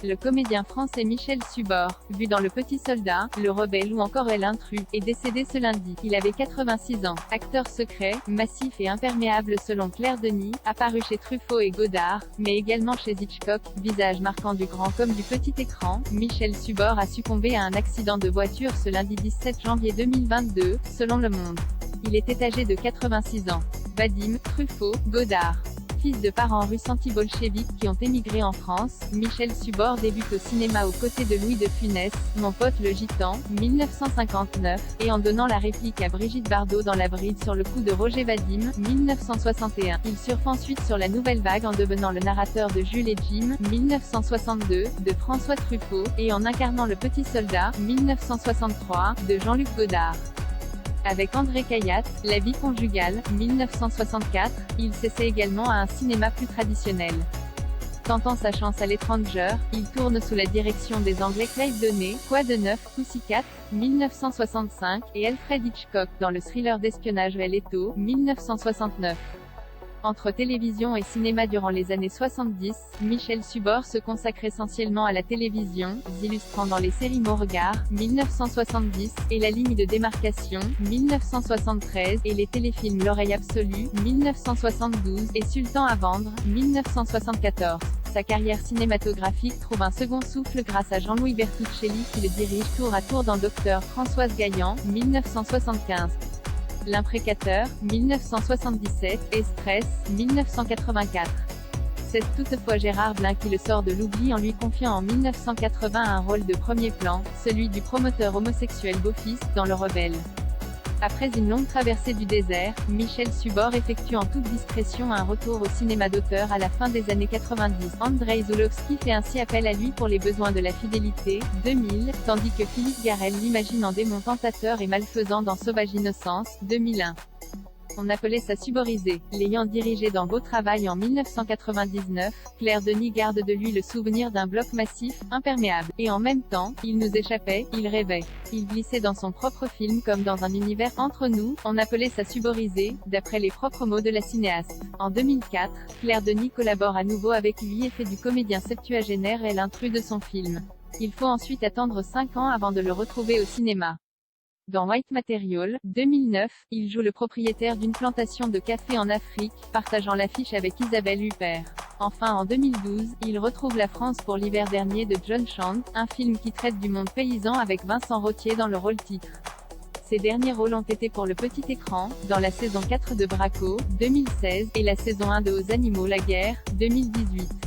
Le comédien français Michel Subor, vu dans Le Petit Soldat, Le Rebelle ou encore L'intrus, est décédé ce lundi. Il avait 86 ans. Acteur secret, massif et imperméable selon Claire Denis, apparu chez Truffaut et Godard, mais également chez Hitchcock, visage marquant du grand comme du petit écran, Michel Subor a succombé à un accident de voiture ce lundi 17 janvier 2022, selon Le Monde. Il était âgé de 86 ans. Vadim, Truffaut, Godard. Fils de parents russes anti-bolcheviques qui ont émigré en France, Michel Subor débute au cinéma aux côtés de Louis de Funès, Mon pote le gitan, 1959, et en donnant la réplique à Brigitte Bardot dans La Bride sur le coup de Roger Vadim, 1961. Il surfe ensuite sur la nouvelle vague en devenant le narrateur de Jules et Jim, 1962, de François Truffaut, et en incarnant Le Petit Soldat, 1963, de Jean-Luc Godard. Avec André Cayatte, La vie conjugale, 1964, il s'essaie également à un cinéma plus traditionnel. Tentant sa chance à l'étranger, il tourne sous la direction des Anglais Clive Donnet, Quoi de neuf, Pussycat, 1965, et Alfred Hitchcock dans le thriller d'espionnage Leto, 1969. Entre télévision et cinéma durant les années 70, Michel Subor se consacre essentiellement à la télévision, illustrant dans les séries Mon regard, 1970, et La ligne de démarcation, 1973, et les téléfilms L'oreille absolue, 1972, et Sultan à vendre, 1974. Sa carrière cinématographique trouve un second souffle grâce à Jean-Louis Bertuccelli qui le dirige tour à tour dans Docteur Françoise Gaillan, 1975. L'imprécateur, 1977, et Stress, 1984. C'est toutefois Gérard Blin qui le sort de l'oubli en lui confiant en 1980 un rôle de premier plan, celui du promoteur homosexuel Beau-Fils, dans Le Rebelle. Après une longue traversée du désert, Michel Subor effectue en toute discrétion un retour au cinéma d'auteur à la fin des années 90. Andrei Zulawski fait ainsi appel à lui pour les besoins de la fidélité, 2000, tandis que Philippe Garrel l'imagine en démon tentateur et malfaisant dans Sauvage Innocence, 2001. On appelait ça suboriser. L'ayant dirigé dans Beau Travail en 1999, Claire Denis garde de lui le souvenir d'un bloc massif, imperméable. Et en même temps, il nous échappait, il rêvait. Il glissait dans son propre film comme dans un univers entre nous, on appelait ça suboriser, d'après les propres mots de la cinéaste. En 2004, Claire Denis collabore à nouveau avec lui et fait du comédien septuagénaire l'intrus de son film. Il faut ensuite attendre 5 ans avant de le retrouver au cinéma. Dans White Material, 2009, il joue le propriétaire d'une plantation de café en Afrique, partageant l'affiche avec Isabelle Huppert. Enfin en 2012, il retrouve la France pour L'hiver dernier de John Chand, un film qui traite du monde paysan avec Vincent Rottier dans le rôle titre. Ses derniers rôles ont été pour le petit écran, dans la saison 4 de Braco, 2016, et la saison 1 de Aux animaux la guerre, 2018.